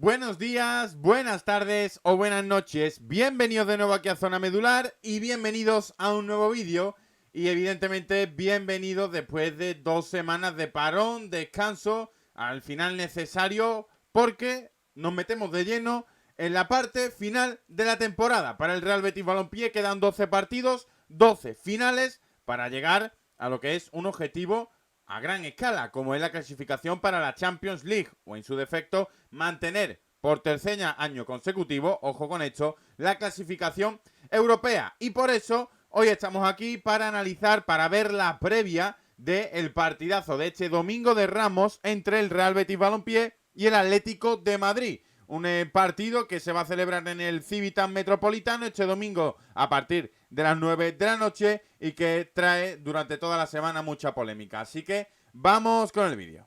Buenos días, buenas tardes o buenas noches. Bienvenidos de nuevo aquí a Zona Medular y bienvenidos a un nuevo vídeo. Y evidentemente bienvenidos después de 2 semanas de parón, descanso, al final necesario, porque nos metemos de lleno en la parte final de la temporada. Para el Real Betis Balompié quedan 12 partidos, 12 finales para llegar a lo que es un objetivo a gran escala, como es la clasificación para la Champions League, o en su defecto, mantener por tercer año consecutivo, ojo con esto, la clasificación europea. Y por eso hoy estamos aquí para analizar, para ver la previa del partidazo de este domingo de Ramos entre el Real Betis Balompié y el Atlético de Madrid. Un partido que se va a celebrar en el Civitas Metropolitano este domingo a partir de las 9 de la noche y que trae durante toda la semana mucha polémica. Así que vamos con el vídeo.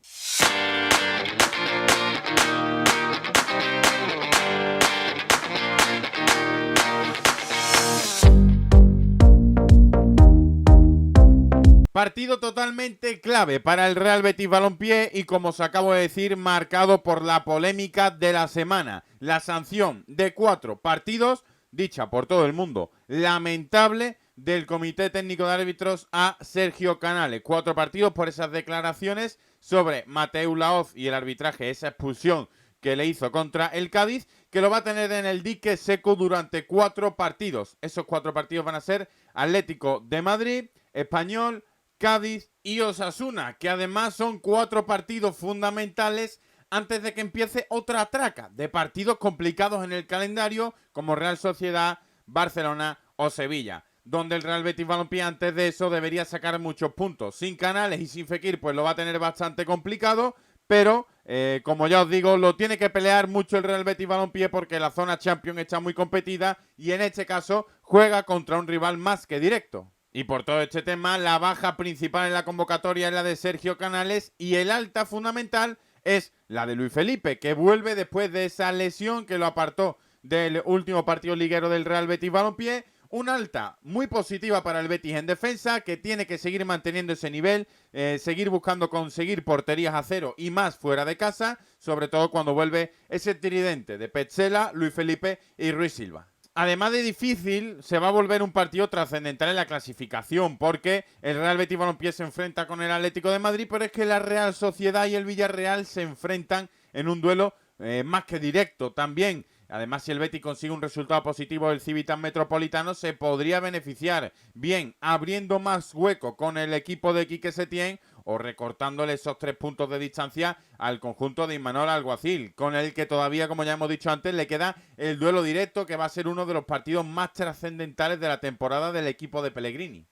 Partido totalmente clave para el Real Betis Balompié y, como os acabo de decir, marcado por la polémica de la semana. La sanción de 4 partidos, dicha por todo el mundo, lamentable, del Comité Técnico de Árbitros a Sergio Canales. 4 partidos por esas declaraciones sobre Mateu Laoz y el arbitraje, esa expulsión que le hizo contra el Cádiz, que lo va a tener en el dique seco durante 4 partidos. Esos 4 partidos van a ser Atlético de Madrid, Español, Cádiz y Osasuna, que además son 4 partidos fundamentales antes de que empiece otra traca de partidos complicados en el calendario como Real Sociedad, Barcelona o Sevilla, donde el Real Betis Balompié antes de eso debería sacar muchos puntos. Sin Canales y sin Fekir pues lo va a tener bastante complicado, pero como ya os digo, lo tiene que pelear mucho el Real Betis Balompié porque la zona Champions está muy competida y en este caso juega contra un rival más que directo. Y por todo este tema, la baja principal en la convocatoria es la de Sergio Canales y el alta fundamental es la de Luis Felipe, que vuelve después de esa lesión que lo apartó del último partido liguero del Real Betis Balompié. Una alta muy positiva para el Betis en defensa, que tiene que seguir manteniendo ese nivel, seguir buscando conseguir porterías a cero y más fuera de casa, sobre todo cuando vuelve ese tridente de Petzela, Luis Felipe y Ruiz Silva. Además de difícil, se va a volver un partido trascendental en la clasificación, porque el Real Betis Balompié se enfrenta con el Atlético de Madrid, pero es que la Real Sociedad y el Villarreal se enfrentan en un duelo más que directo también. Además, si el Betis consigue un resultado positivo del Civitas Metropolitano, se podría beneficiar, bien abriendo más hueco con el equipo de Quique Setién o recortándole esos 3 puntos de distancia al conjunto de Imanol Alguacil, con el que todavía, como ya hemos dicho antes, le queda el duelo directo, que va a ser uno de los partidos más trascendentales de la temporada del equipo de Pellegrini.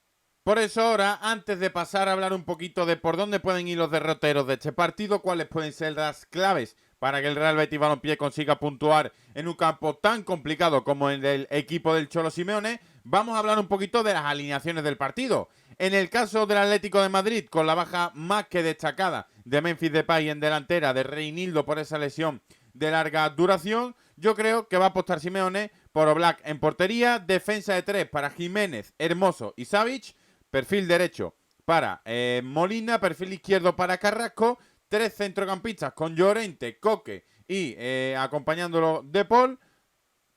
Por eso ahora, antes de pasar a hablar un poquito de por dónde pueden ir los derroteros de este partido, cuáles pueden ser las claves para que el Real Betis Balompié consiga puntuar en un campo tan complicado como el del equipo del Cholo Simeone, vamos a hablar un poquito de las alineaciones del partido. En el caso del Atlético de Madrid, con la baja más que destacada de Memphis Depay en delantera, de Reinildo por esa lesión de larga duración, yo creo que va a apostar Simeone por Oblak en portería, defensa de 3 para Jiménez, Hermoso y Savic, perfil derecho para Molina, perfil izquierdo para Carrasco, 3 centrocampistas con Llorente, Coque y acompañándolo De Paul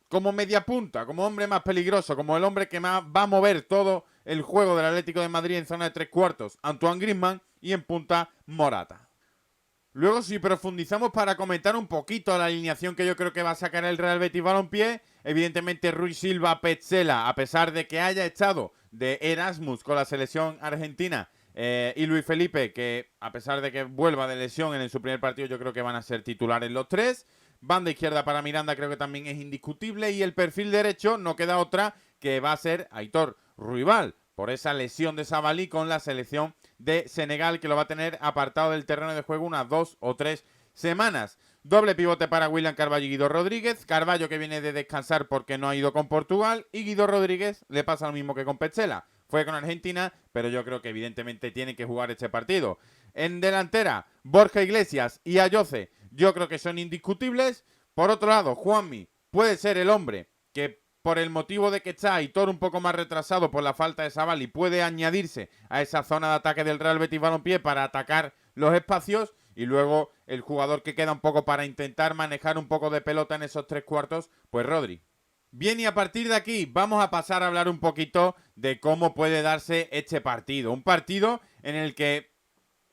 como media punta, como hombre más peligroso, como el hombre que más va a mover todo el juego del Atlético de Madrid en zona de 3 cuartos, Antoine Griezmann, y en punta Morata. Luego, si profundizamos para comentar un poquito la alineación que yo creo que va a sacar el Real Betis Balompié, evidentemente Ruiz Silva, Petzela, a pesar de que haya estado de Erasmus con la selección argentina, y Luis Felipe, que a pesar de que vuelva de lesión en su primer partido, yo creo que van a ser titulares los 3. Banda izquierda para Miranda creo que también es indiscutible. Y el perfil derecho no queda otra que va a ser Aitor Ruibal, por esa lesión de Sabalí con la selección de Senegal, que lo va a tener apartado del terreno de juego unas 2 o 3 semanas. Doble pivote para William Carvalho y Guido Rodríguez. Carvalho, que viene de descansar porque no ha ido con Portugal, y Guido Rodríguez le pasa lo mismo que con Petzela. Fue con Argentina, pero yo creo que evidentemente tiene que jugar este partido. En delantera, Borja Iglesias y Ayoce, yo creo que son indiscutibles. Por otro lado, Juanmi puede ser el hombre que, por el motivo de que está Aitor un poco más retrasado por la falta de Sabalí, puede añadirse a esa zona de ataque del Real Betis Balompié para atacar los espacios. y luego el jugador que queda un poco para intentar manejar un poco de pelota en esos 3/4, pues Rodri. Bien, y a partir de aquí vamos a pasar a hablar un poquito de cómo puede darse este partido. Un partido en el que,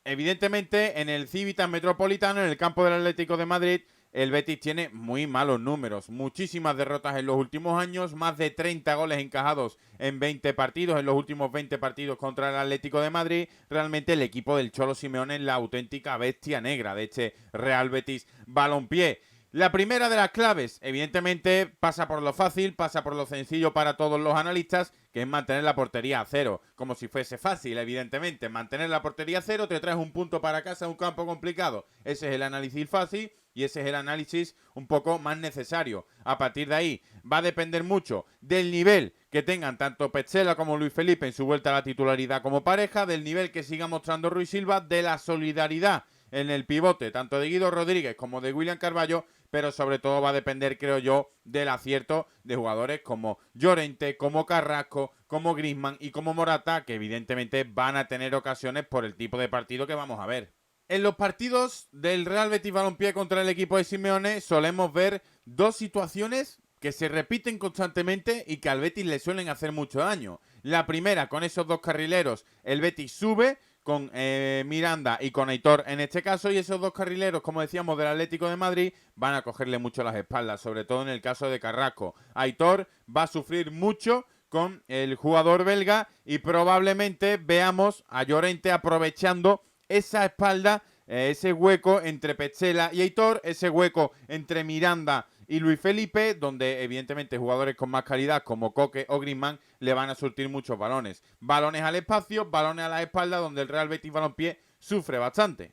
evidentemente, en el Civitas Metropolitano, en el campo del Atlético de Madrid, el Betis tiene muy malos números. Muchísimas derrotas en los últimos años, más de 30 goles encajados en 20 partidos, en los últimos 20 partidos contra el Atlético de Madrid. Realmente el equipo del Cholo Simeone es la auténtica bestia negra de este Real Betis Balompié. La primera de las claves, evidentemente, pasa por lo fácil, pasa por lo sencillo para todos los analistas, que es mantener la portería a cero. Como si fuese fácil, evidentemente. Mantener la portería a cero, te traes un punto para casa en un campo complicado. Ese es el análisis fácil y ese es el análisis un poco más necesario. A partir de ahí, va a depender mucho del nivel que tengan tanto Petzela como Luis Felipe en su vuelta a la titularidad como pareja, del nivel que siga mostrando Rui Silva, de la solidaridad en el pivote, tanto de Guido Rodríguez como de William Carballo, pero sobre todo va a depender, creo yo, del acierto de jugadores como Llorente, como Carrasco, como Griezmann y como Morata, que evidentemente van a tener ocasiones por el tipo de partido que vamos a ver. En los partidos del Real Betis Balompié contra el equipo de Simeone solemos ver dos situaciones que se repiten constantemente y que al Betis le suelen hacer mucho daño. La primera, con esos dos carrileros, el Betis sube con Miranda y con Aitor en este caso, y esos dos carrileros, como decíamos, del Atlético de Madrid, van a cogerle mucho las espaldas, sobre todo en el caso de Carrasco. Aitor va a sufrir mucho con el jugador belga y probablemente veamos a Llorente aprovechando esa espalda, ese hueco entre Petzela y Aitor, ese hueco entre Miranda y Luis Felipe, donde evidentemente jugadores con más calidad como Koke o Griezmann le van a surtir muchos balones. Balones al espacio, balones a la espalda, donde el Real Betis Balompié sufre bastante.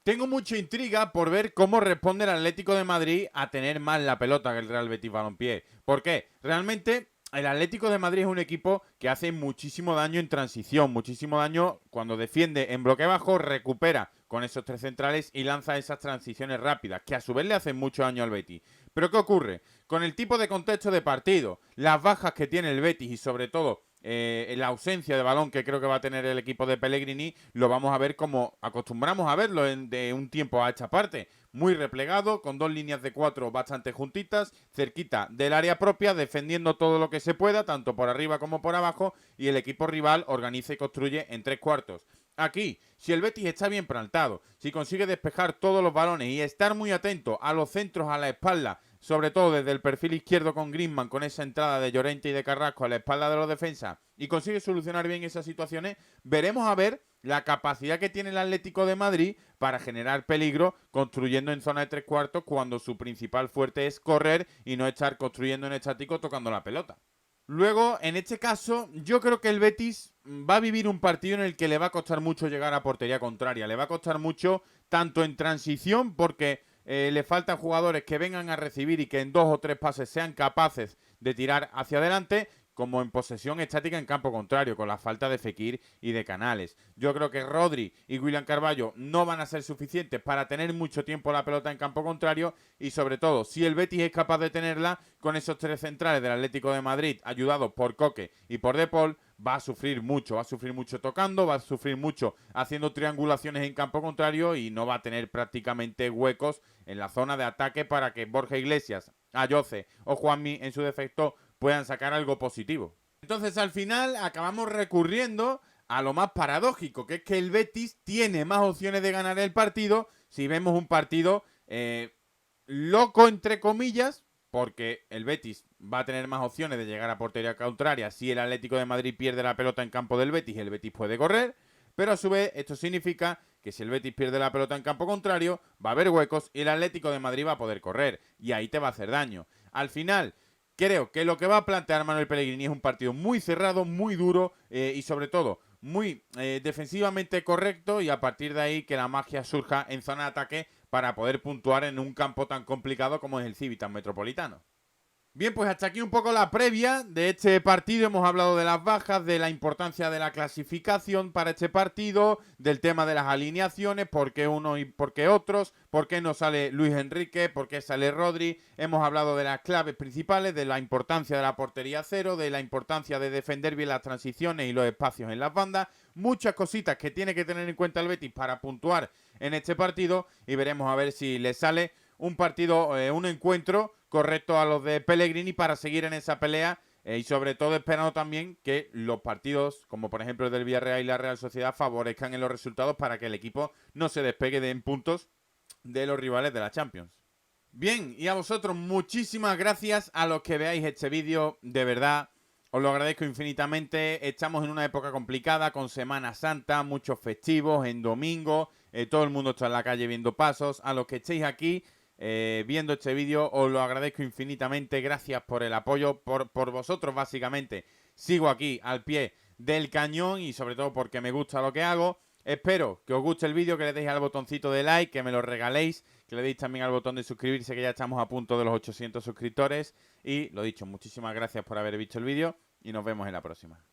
Tengo mucha intriga por ver cómo responde el Atlético de Madrid a tener más la pelota que el Real Betis Balompié. ¿Por qué? Realmente el Atlético de Madrid es un equipo que hace muchísimo daño en transición, muchísimo daño cuando defiende en bloque bajo, recupera con esos tres centrales y lanza esas transiciones rápidas, que a su vez le hacen mucho daño al Betis. Pero ¿qué ocurre? Con el tipo de contexto de partido, las bajas que tiene el Betis y sobre todo la ausencia de balón que creo que va a tener el equipo de Pellegrini, lo vamos a ver como acostumbramos a verlo de un tiempo a esta parte. Muy replegado, con dos líneas de 4 bastante juntitas, cerquita del área propia, defendiendo todo lo que se pueda, tanto por arriba como por abajo, y el equipo rival organiza y construye en 3/4. Aquí, si el Betis está bien plantado, si consigue despejar todos los balones y estar muy atento a los centros a la espalda, sobre todo desde el perfil izquierdo con Griezmann, con esa entrada de Llorente y de Carrasco a la espalda de los defensas, y consigue solucionar bien esas situaciones, veremos a ver la capacidad que tiene el Atlético de Madrid para generar peligro construyendo en zona de 3/4 cuando su principal fuerte es correr y no estar construyendo en estático tocando la pelota. Luego, en este caso, yo creo que el Betis va a vivir un partido en el que le va a costar mucho llegar a portería contraria. Le va a costar mucho tanto en transición porque le faltan jugadores que vengan a recibir y que en 2 o 3 pases sean capaces de tirar hacia adelante, como en posesión estática en campo contrario, con la falta de Fekir y de Canales. Yo creo que Rodri y William Carballo no van a ser suficientes para tener mucho tiempo la pelota en campo contrario y sobre todo, si el Betis es capaz de tenerla con esos tres centrales del Atlético de Madrid, ayudados por Koke y por De Paul, va a sufrir mucho tocando, va a sufrir mucho haciendo triangulaciones en campo contrario y no va a tener prácticamente huecos en la zona de ataque para que Borja Iglesias, Ayoce o Juanmi en su defecto puedan sacar algo positivo. Entonces al final acabamos recurriendo a lo más paradójico, que es que el Betis tiene más opciones de ganar el partido si vemos un partido loco entre comillas, porque el Betis va a tener más opciones de llegar a portería contraria si el Atlético de Madrid pierde la pelota en campo del Betis, el Betis puede correr, pero a su vez esto significa que si el Betis pierde la pelota en campo contrario, va a haber huecos y el Atlético de Madrid va a poder correr, y ahí te va a hacer daño. Al final, creo que lo que va a plantear Manuel Pellegrini es un partido muy cerrado, muy duro y sobre todo muy defensivamente correcto, y a partir de ahí que la magia surja en zona de ataque para poder puntuar en un campo tan complicado como es el Civitas Metropolitano. Bien, pues hasta aquí un poco la previa de este partido. Hemos hablado de las bajas, de la importancia de la clasificación para este partido, del tema de las alineaciones, por qué uno y por qué otros, por qué no sale Luis Enrique, por qué sale Rodri. Hemos hablado de las claves principales, de la importancia de la portería cero, de la importancia de defender bien las transiciones y los espacios en las bandas. Muchas cositas que tiene que tener en cuenta el Betis para puntuar en este partido y veremos a ver si le sale un partido, un encuentro correcto a los de Pellegrini para seguir en esa pelea y sobre todo esperando también que los partidos, como por ejemplo el del Villarreal y la Real Sociedad, favorezcan en los resultados para que el equipo no se despegue en puntos de los rivales de la Champions. Bien, y a vosotros muchísimas gracias a los que veáis este vídeo, de verdad, os lo agradezco infinitamente. Estamos en una época complicada con Semana Santa, muchos festivos, en domingo, todo el mundo está en la calle viendo pasos. A los que estéis aquí viendo este vídeo, os lo agradezco infinitamente. Gracias por el apoyo, por vosotros básicamente. Sigo aquí al pie del cañón y sobre todo porque me gusta lo que hago. Espero que os guste el vídeo, que le deis al botoncito de like, que me lo regaléis, que le deis también al botón de suscribirse, que ya estamos a punto de los 800 suscriptores. Y lo dicho, muchísimas gracias por haber visto el vídeo y nos vemos en la próxima.